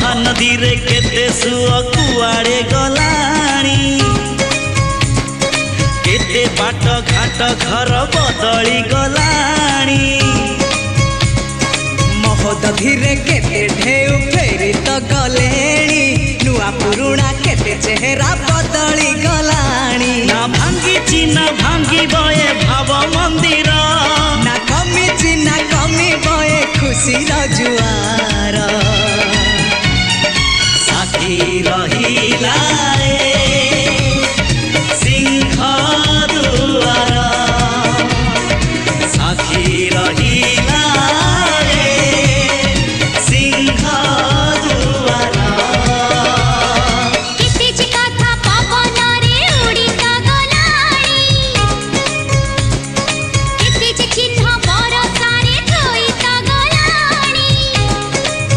महानदी रे केते सुअ कुआड़े गलाणी केते बाट घाट घर बदली गलाणी महोदधि रे केते ढेउ फेरी तो गलेणी नुआ पुरुणा केते चेहरा बदली गलाणी ना भांगी ना भांगी बये भाव मंदिर ना कमी बये खुशी जुआर साथी रहिला